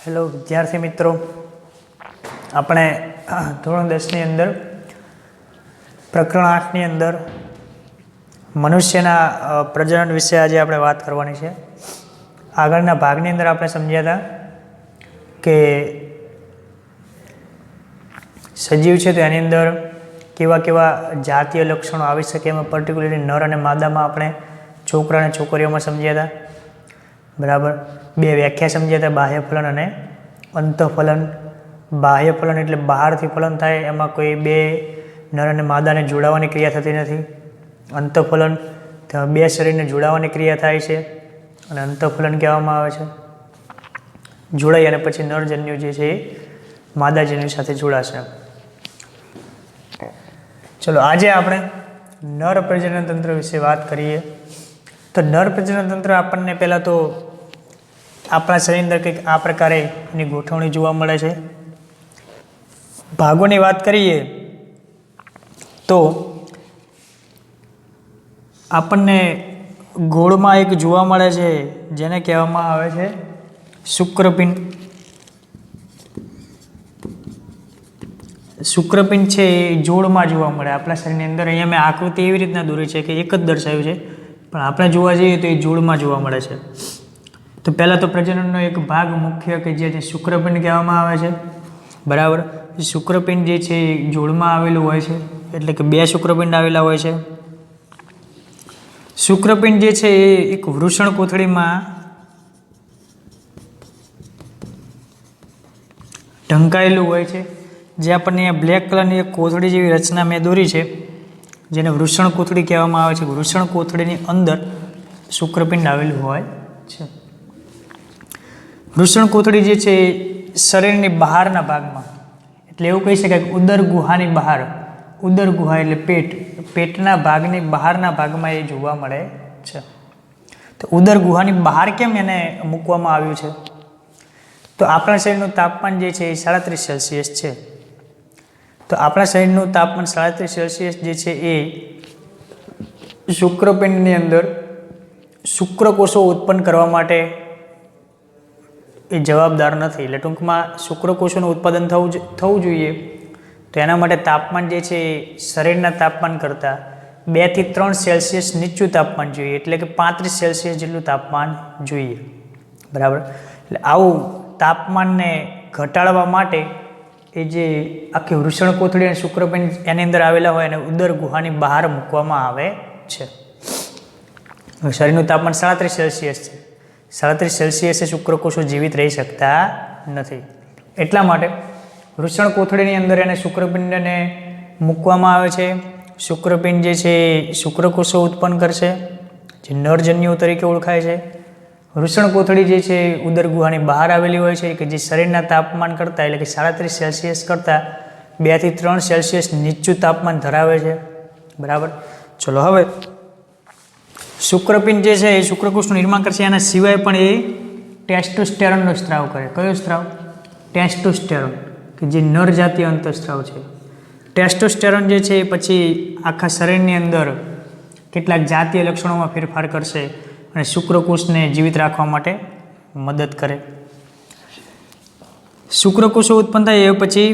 Hello વિદ્યાર્થી મિત્રો, આપણે ધોરણ 10ની અંદર પ્રકરણ 8ની અંદર મનુષ્યના પ્રજનન વિશે આજે આપણે વાત કરવાની છે. આગળના ભાગની અંદર આપણે સમજ્યા હતા કે સજીવ છે તો એની અંદર કેવા કેવા જાતીય લક્ષણો આવી શકે, એમાં પર્ટિક્યુલરલી નર અને માદામાં આપણે છોકરા અને છોકરીઓમાં સમજ્યા હતા. બરાબર, બે વ્યાખ્યા સમજ્યા હતા, બાહ્ય ફલન અને અંતઃફલન. બાહ્ય ફલન એટલે બહારથી ફલન થાય, એમાં કોઈ બે નર અને માદાને જોડાવાની ક્રિયા થતી નથી. અંતઃફલન તેમાં બે શરીરને જોડાવાની ક્રિયા થાય છે અને અંતઃફલન કહેવામાં આવે છે. જોડાઈ અને પછી નરજન્યુ જે છે એ માદાજન્યુ સાથે જોડાશે. ચલો આજે આપણે નર પ્રજનન તંત્ર વિશે વાત કરીએ. તો નર પ્રજનન તંત્ર આપણને પહેલાં તો આપણા શરીરની અંદર કંઈક આ પ્રકારે એની ગોઠવણી જોવા મળે છે. ભાગોની વાત કરીએ તો આપણને ગોળમાં એક જોવા મળે છે જેને કહેવામાં આવે છે શુક્રપિંડ. શુક્રપિંડ છે એ જોડમાં જોવા મળે આપણા શરીરની અંદર. અહીંયા મેં આકૃતિ એવી રીતના દોરી છે કે એક જ દર્શાવ્યું છે, પણ આપણે જોવા જઈએ તો એ જોડમાં જોવા મળે છે. તો પહેલાં તો પ્રજનનનો એક ભાગ મુખ્ય કે જે શુક્રપિંડ કહેવામાં આવે છે. બરાબર, શુક્રપિંડ જે છે એ જોડમાં આવેલું હોય છે, એટલે કે બે શુક્રપિંડ આવેલા હોય છે. શુક્રપિંડ જે છે એ એક વૃષણ કોથળીમાં ઢંકાયેલું હોય છે, જે આપણને અહીંયા બ્લેક કલરની એક કોથળી જેવી રચના મેં દોરી છે, જેને વૃષણ કોથળી કહેવામાં આવે છે. વૃષણ કોથળીની અંદર શુક્રપિંડ આવેલું હોય છે. વૃષણ કોથળી જે છે એ શરીરની બહારના ભાગમાં, એટલે એવું કહી શકાય કે ઉદર ગુહાની બહાર, ઉદર ગુહા એટલે પેટના ભાગની બહારના ભાગમાં એ જોવા મળે છે. તો ઉદર ગુહાની બહાર કેમ એને મૂકવામાં આવ્યું છે? તો આપણા શરીરનું તાપમાન જે છે એ 37 સેલ્સિયસ છે. તો આપણા શરીરનું તાપમાન 37 સેલ્સિયસ જે છે એ શુક્રપિંડની અંદર શુક્રકોષો ઉત્પન્ન કરવા માટે એ જવાબદાર નથી. એટલે ટૂંકમાં શુક્રકોષોનું ઉત્પાદન થવું જોઈએ તો એના માટે તાપમાન જે છે એ શરીરના તાપમાન કરતાં 2 થી 3 સેલ્સિયસ નીચું તાપમાન જોઈએ, એટલે કે 35 સેલ્સિયસ જેટલું તાપમાન જોઈએ. બરાબર, એટલે આવું તાપમાનને ઘટાડવા માટે એ જે આખી વૃષણ કોથળી અને શુક્રપિંડ એની અંદર આવેલા હોય અને ઉદર ગુહાની બહાર મૂકવામાં આવે છે. શરીરનું તાપમાન 37 સેલ્સિયસ છે. 37 સેલ્સિયસે શુક્રકોષો જીવિત રહી શકતા નથી. એટલા માટે વૃષણ કોથળીની અંદર એને શુક્રપિંડને મૂકવામાં આવે છે. શુક્રપિંડ જે છે એ શુક્રકોષો ઉત્પન્ન કરશે, જે નરજન્યુ તરીકે ઓળખાય છે. વૃષણ કોથળી જે છે ઉદર ગુહાની બહાર આવેલી હોય છે, કે જે શરીરના તાપમાન કરતાં, એટલે કે 37 સેલ્સિયસ કરતાં 2 થી 3 સેલ્સિયસ નીચું તાપમાન ધરાવે છે. બરાબર, ચલો હવે શુક્રપિંડ જે છે એ શુક્રકોષનું નિર્માણ કરશે. એના સિવાય પણ એ ટેસ્ટોસ્ટેરોનનો સ્ત્રાવ કરે. કયો સ્ત્રાવ? ટેસ્ટોસ્ટેરોન, કે જે નર જાતીય અંતઃસ્ત્રાવ છે. ટેસ્ટોસ્ટેરોન જે છે એ પછી આખા શરીરની અંદર કેટલાક જાતીય લક્ષણોમાં ફેરફાર કરશે અને શુક્રકોષને જીવિત રાખવા માટે મદદ કરે. શુક્રકોષો ઉત્પન્ન થાય એ પછી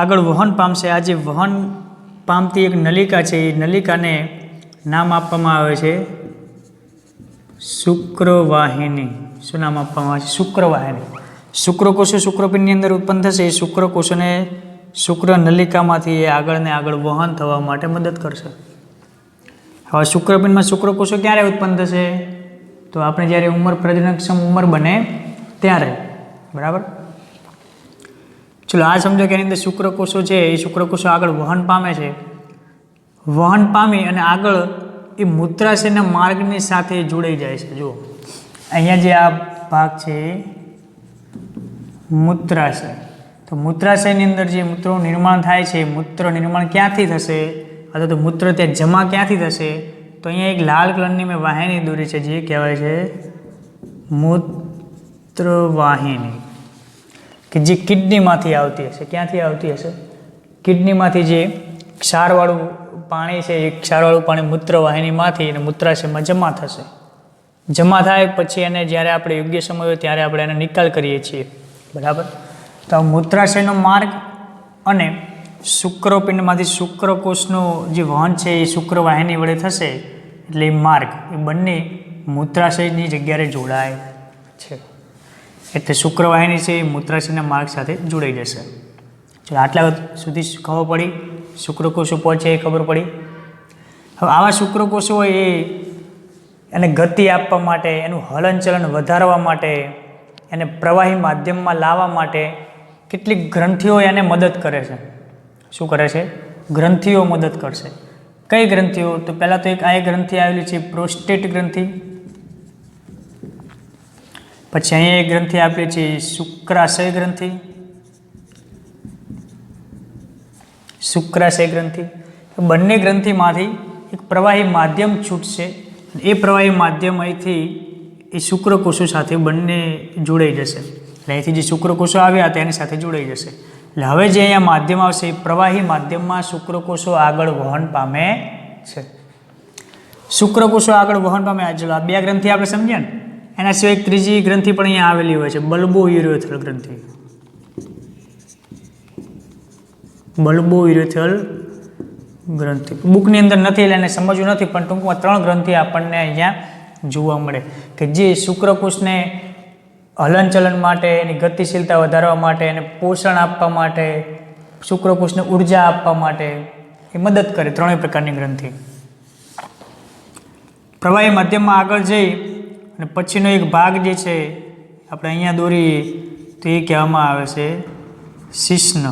આગળ વહન પામશે. આ જે વહન પામતી એક નલિકા છે, એ નલિકાને નામ આપવામાં આવે છે શુક્રવાહિની. શું નામ આપવામાં આવે છે? શુક્રવાહિની. શુક્રકોષો શુક્રપિંડની અંદર ઉત્પન્ન થશે. એ શુક્રકોષોને શુક્ર નલિકામાંથી એ આગળ ને આગળ વહન થવા માટે મદદ કરશે. હવે શુક્રપિંડમાં શુક્રકોષો ક્યારે ઉત્પન્ન થશે? તો આપણે જ્યારે પ્રજનનક્ષમ ઉંમર બને ત્યારે. બરાબર, ચલો આ સમજો કે એની અંદર શુક્રકોષો છે એ શુક્રકોષો આગળ વહન પામે છે. વહન પામી અને આગળ એ મૂત્રાશયના માર્ગની સાથે જોડાઈ જાય છે. જુઓ અહીંયા જે આ ભાગ છે મૂત્રાશય. તો મૂત્રાશયની અંદર જે મૂત્રનું નિર્માણ થાય છે, મૂત્ર નિર્માણ ક્યાંથી થશે, અથવા તો મૂત્ર ત્યાં જમા ક્યાંથી થશે? તો અહીંયા એક લાલ કલરની મેં વાહિની દોરી છે, જે કહેવાય છે મૂત્રવાહિની, કે જે કિડનીમાંથી આવતી હશે. ક્યાંથી આવતી હશે? કિડનીમાંથી જે ક્ષારવાળું પાણી છે, એ ક્ષારવાળું પાણી મૂત્રવાહિનીમાંથી અને મૂત્રાશયમાં જમા થશે. જમા થાય પછી એને જ્યારે આપણે યોગ્ય સમય હોય ત્યારે આપણે એનો નિકાલ કરીએ છીએ. બરાબર. તો મૂત્રાશયનો માર્ગ અને શુક્રપિંડમાંથી શુક્રકોષનું જે વહન છે એ શુક્રવાહિની વડે થશે, એટલે એ માર્ગ એ બંને મૂત્રાશયની જગ્યાએ જોડાય છે. એટલે શુક્રવાહિની છે એ મૂત્રાશયના માર્ગ સાથે જોડાઈ જશે. ચલો આટલા સુધી ખબર પડી, શુક્રકોષો પહોંચે એ ખબર પડી. હવે આવા શુક્રકોષો એને ગતિ આપવા માટે, એનું હલનચલન વધારવા માટે, એને પ્રવાહી માધ્યમમાં લાવવા માટે કેટલીક ગ્રંથિઓ એને મદદ કરે છે. શું કરે છે? ગ્રંથિઓ મદદ કરશે. કઈ ગ્રંથિઓ? તો પહેલાં તો એક આ ગ્રંથિ આવેલી છે પ્રોસ્ટેટ ગ્રંથિ. પછી અહીંયા એક ગ્રંથિ આપેલી છે શુક્રાશય ગ્રંથિ. શુક્રાશય ગ્રંથિ. બંને ગ્રંથિમાંથી એક પ્રવાહી માધ્યમ છૂટશે. એ પ્રવાહી માધ્યમ અહીંથી એ શુક્રકોષો સાથે બંને જોડાઈ જશે. એટલે અહીંથી જે શુક્રકોષો આવ્યા હતા એની સાથે જોડાઈ જશે. એટલે હવે જે અહીંયા માધ્યમ આવશે એ પ્રવાહી માધ્યમમાં શુક્રકોષો આગળ વહન પામે છે. શુક્રકોષો આગળ વહન પામે. ચલો આ બે ગ્રંથિ આપણે સમજ્યા ને. એના સિવાય એક ત્રીજી ગ્રંથિ પણ અહીંયા આવેલી હોય છે, બલ્બો યુરેથ્રલ ગ્રંથિ. બલ્બો યુરેથ્રલ ગ્રંથિ બુકની અંદર નથી એટલે એને સમજવું નથી, પણ ટૂંકમાં 3 ગ્રંથિ આપણને અહીંયા જોવા મળે કે જે શુક્રકોષને હલનચલન માટે, એની ગતિશીલતા વધારવા માટે, એને પોષણ આપવા માટે, શુક્રકોષને ઉર્જા આપવા માટે એ મદદ કરે. 3 પ્રકારની ગ્રંથિ પ્રવાહી માધ્યમમાં આગળ જઈ અને પછીનો એક ભાગ જે છે આપણે અહીંયા દોરીએ તો એ કહેવામાં આવે છે શિશ્ન.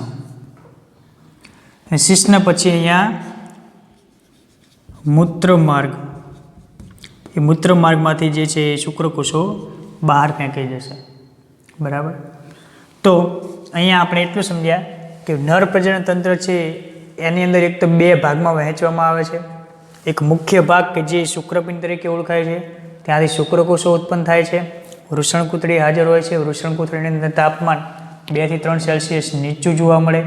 શિશ્ન પછી અહીંયા મૂત્રમાર્ગ. એ મૂત્રમાર્ગમાંથી જે છે એ શુક્રકોષો બહાર ફેંકાઈ જશે. બરાબર. તો અહીંયા આપણે એટલું સમજ્યા કે નર પ્રજનન તંત્ર છે એની અંદર એક તો 2 ભાગમાં વહેંચવામાં આવે છે. એક મુખ્ય ભાગ કે જે શુક્રપિંડ તરીકે ઓળખાય છે, ત્યાંથી શુક્રકોષો ઉત્પન્ન થાય છે. વૃષણકૂથળી હાજર હોય છે. વૃષણકૂથળીની અંદર તાપમાન 2 થી 3 સેલ્સિયસ નીચું જોવા મળે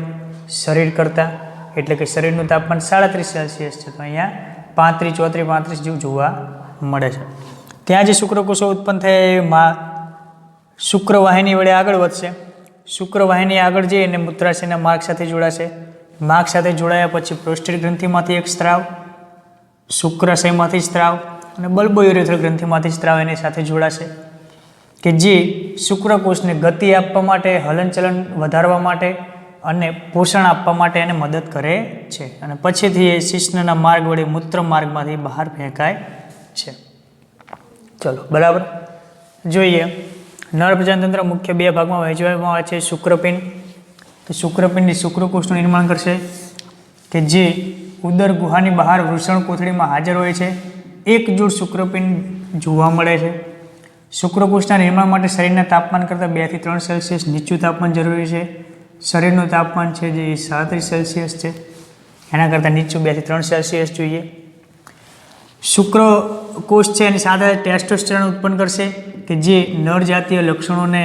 શરીર કરતાં. એટલે કે શરીરનું તાપમાન 37 સેલ્સિયસ છે, તો અહીંયા 35, 34, 35 જેવું જોવા મળે છે. ત્યાં જે શુક્રકોષો ઉત્પન્ન થાય એ શુક્રવાહિની વડે આગળ વધશે. શુક્રવાહિની આગળ જઈ અને મૂત્રાશયના માર્ગ સાથે જોડાશે. માર્ગ સાથે જોડાયા પછી પ્રોસ્ટેટ ગ્રંથિમાંથી એક સ્ત્રાવ, શુક્રાશયમાંથી સ્ત્રાવ અને બલ્બો યુરેથ્રલ ગ્રંથિમાંથી સ્ત્રાવ એની સાથે જોડાશે કે જે શુક્રકોષને ગતિ આપવા માટે, હલનચલન વધારવા માટે અને પોષણ આપવા માટે એને મદદ કરે છે. અને પછીથી એ શિશ્નના માર્ગ વડે મૂત્ર માર્ગમાંથી બહાર ફેંકાય છે. ચલો બરાબર. જોઈએ નર પ્રજનનતંત્ર મુખ્ય 2 ભાગમાં વહેંચવામાં આવે છે. શુક્રપિંડ, તો શુક્રપિંડ શુક્રકોષનું નિર્માણ કરશે કે જે ઉદર ગુહાની બહાર વૃષણકોથળીમાં હાજર હોય છે. એક જોડ શુક્રપિંડ જોવા મળે છે. શુક્રકોષના નિર્માણ માટે શરીરના તાપમાન કરતાં 2 થી 3 સેલ્સિયસ નીચું તાપમાન જરૂરી છે. શરીરનું તાપમાન છે જે 37 સેલ્સિયસ છે, એના કરતાં નીચું 2 થી 3 સેલ્સિયસ જોઈએ. શુક્રકોષ છે એની સાથે ટેસ્ટોસ્ટેરોન ઉત્પન્ન કરશે કે જે નર જાતીય લક્ષણોને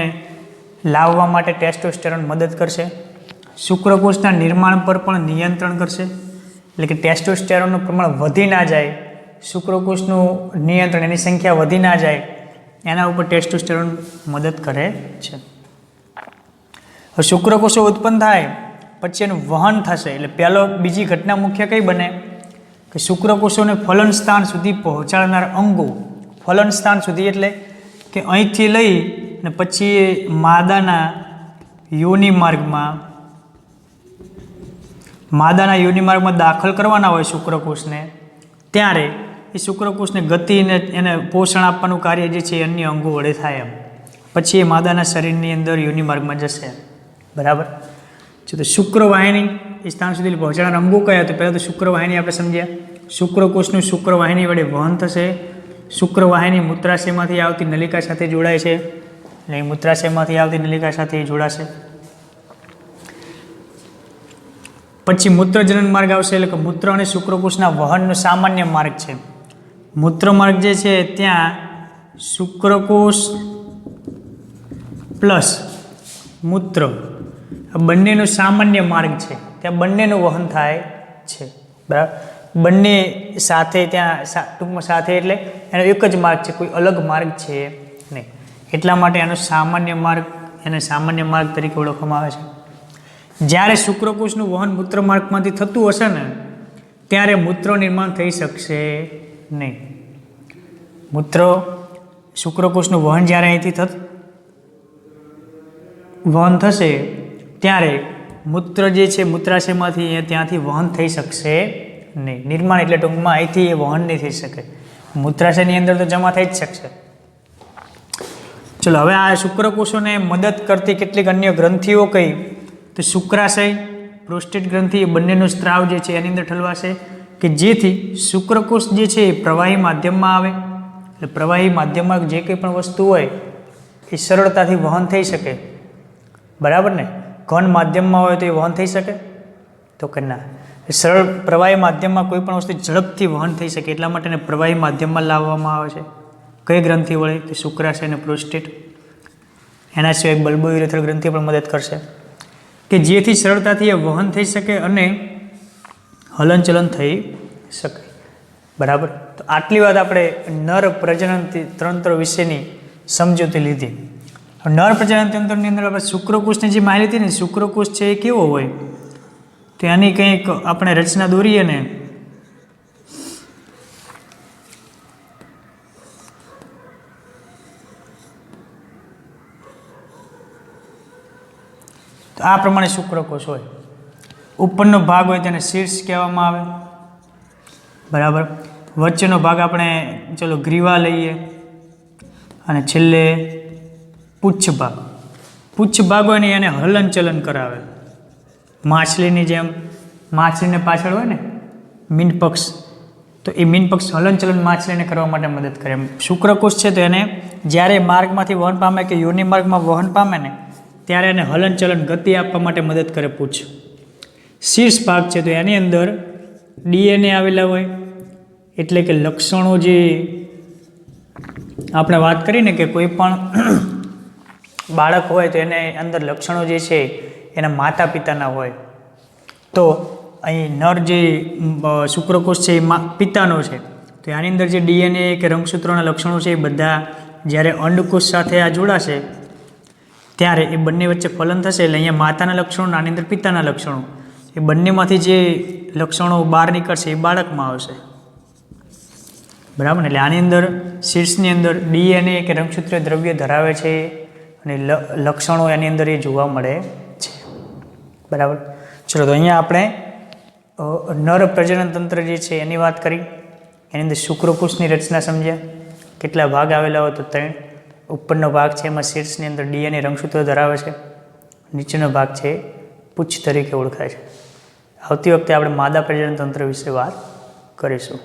લાવવા માટે ટેસ્ટોસ્ટેરોન મદદ કરશે. શુક્રકોષના નિર્માણ પર પણ નિયંત્રણ કરશે. એટલે કે ટેસ્ટોસ્ટેરોનનું પ્રમાણ વધી ના જાય, શુક્રકોષનું નિયંત્રણ, એની સંખ્યા વધી ના જાય, એના ઉપર ટેસ્ટોસ્ટેરોન મદદ કરે છે. શુક્રકોષો ઉત્પન્ન થાય પછી એનું વહન થશે. એટલે બીજી ઘટના મુખ્ય કઈ બને કે શુક્રકોષોને ફલન સ્થાન સુધી પહોંચાડનાર અંગો. ફલન સ્થાન સુધી એટલે કે અહીંથી લઈ અને પછી માદાના યોનિ માર્ગમાં દાખલ કરવાના હોય શુક્રકોષને, ત્યારે એ શુક્રકોષને ગતિ અને એને પોષણ આપવાનું કાર્ય જે છે અન્ય અંગો વડે થાય. એમ પછી એ માદાના શરીરની અંદર યોનિ માર્ગમાં જશે. બરાબર છે. તો શુક્રવાહિની એ સ્થાન સુધી પહોંચાડવાના અંગો કયા? તો પહેલાં તો શુક્રવાહિની આપણે સમજ્યા. શુક્રકોષનું શુક્રવાહિની વડે વહન થશે. શુક્રવાહિની મૂત્રાશયમાંથી આવતી નલિકા સાથે જોડાય છે. એટલે મૂત્રાશયમાંથી આવતી નલિકા સાથે જોડાશે. પછી મૂત્રજનન માર્ગ આવશે. એટલે કે મૂત્ર અને શુક્રકોષના વહનનો સામાન્ય માર્ગ છે. મૂત્ર માર્ગ જે છે ત્યાં શુક્રકોષ પ્લસ મૂત્ર બંનેનો સામાન્ય માર્ગ છે, ત્યાં બંનેનું વહન થાય છે. બરાબર. બંને સાથે ત્યાં ટૂંકમાં સાથે એટલે એનો એક જ માર્ગ છે, કોઈ અલગ માર્ગ છે નહીં. એટલા માટે એનો સામાન્ય માર્ગ એને સામાન્ય માર્ગ તરીકે ઓળખવામાં આવે છે. જ્યારે શુક્રકોષનું વહન મૂત્રમાર્ગમાંથી થતું હશે ને ત્યારે મૂત્ર નિર્માણ થઈ શકશે નહીં. શુક્રકોષનું વહન જ્યારે અહીંથી વહન થશે ત્યારે મૂત્ર જે છે મૂત્રાશયમાંથી ત્યાંથી વહન થઈ શકશે નહીં. નિર્માણ એટલે ટૂંકમાં અહીંથી એ વહન નહીં થઈ શકે. મૂત્રાશયની અંદર તો જમા થઈ જ શકશે. ચલો હવે આ શુક્રકોષોને મદદ કરતી કેટલીક અન્ય ગ્રંથિઓ કઈ તો શુક્રાશય, પ્રોસ્ટેટ ગ્રંથિ એ બંનેનો સ્ત્રાવ જે છે એની અંદર ઠલવાશે કે જેથી શુક્રકોષ જે છે એ પ્રવાહી માધ્યમમાં આવે. એટલે પ્રવાહી માધ્યમમાં જે કંઈ પણ વસ્તુ હોય એ સરળતાથી વહન થઈ શકે. બરાબર ને? ઘન માધ્યમમાં હોય તો એ વહન થઈ શકે તો કે ના. સરળ પ્રવાહી માધ્યમમાં કોઈ પણ વસ્તુ ઝડપથી વહન થઈ શકે એટલા માટે એને પ્રવાહી માધ્યમમાં લાવવામાં આવે છે. કઈ ગ્રંથિ વડે તો શુક્રાશય અને પ્રોસ્ટેટ. એના સિવાય બલ્બોયુરેથ્રલ ગ્રંથિ પણ મદદ કરશે કે જેથી સરળતાથી એ વહન થઈ શકે અને હલનચલન થઈ શકે. બરાબર. તો આટલી વાત આપણે નર પ્રજનન તંત્ર વિશેની સમજૂતી લીધી. નર પ્રજનન તંત્રની અંદર આપણે શુક્રકોષની જે માહિતી ને શુક્રકોષ છે એ કેવો હોય તો એની કંઈક આપણે રચના દોરીએ ને તો આ પ્રમાણે શુક્રકોષ હોય. ઉપરનો ભાગ હોય તેને શીર્ષ કહેવામાં આવે. બરાબર. વચ્ચેનો ભાગ આપણે ચલો ગ્રીવા લઈએ અને છેલ્લે પુચ્છ ભાગ હોય ને એને હલનચલન કરાવે. માછલીની જેમ માછલીને પાછળ હોય ને મીનપક્ષ તો એ મીનપક્ષ હલનચલન માછલીને કરવા માટે મદદ કરે. શુક્રકોષ છે તો એને જ્યારે માર્ગમાંથી વહન પામે કે યોનિ માર્ગમાં વહન પામે ને ત્યારે એને હલનચલન ગતિ આપવા માટે મદદ કરે પૂછ. શીર્ષ ભાગ છે તો એની અંદર ડીએનએ આવેલા હોય એટલે કે લક્ષણો જે આપણે વાત કરીને કે કોઈ પણ બાળક હોય તો એને અંદર લક્ષણો જે છે એના માતા પિતાના હોય. તો અહીં નર જે શુક્રકોષ છે એ પિતાનો છે તો આની અંદર જે ડીએનએ કે રંગસૂત્રોના લક્ષણો છે એ બધા જ્યારે અંડકોષ સાથે આ જોડાશે ત્યારે એ બંને વચ્ચે ફલન થશે એટલે અહીંયા માતાના લક્ષણો આની અંદર પિતાના લક્ષણો એ બંનેમાંથી જે લક્ષણો બહાર નીકળશે એ બાળકમાં આવશે. બરાબર ને? એટલે આની અંદર શીર્ષની અંદર ડીએનએ કે રંગસૂત્રીય દ્રવ્ય ધરાવે છે અને લક્ષણો એની અંદર એ જોવા મળે છે. બરાબર. ચલો તો અહીંયા આપણે નર પ્રજનન તંત્ર જે છે એની વાત કરી. એની અંદર શુક્રકોષની રચના સમજ્યા. કેટલા ભાગ આવેલા હોય તો 3. ઉપરનો ભાગ છે એમાં શીર્ષની અંદર ડીએનએ રંગસૂત્રો ધરાવે છે. નીચેનો ભાગ છે પુચ્છ તરીકે ઓળખાય છે. આવતી વખતે આપણે માદા પ્રજનન તંત્ર વિશે વાત કરીશું.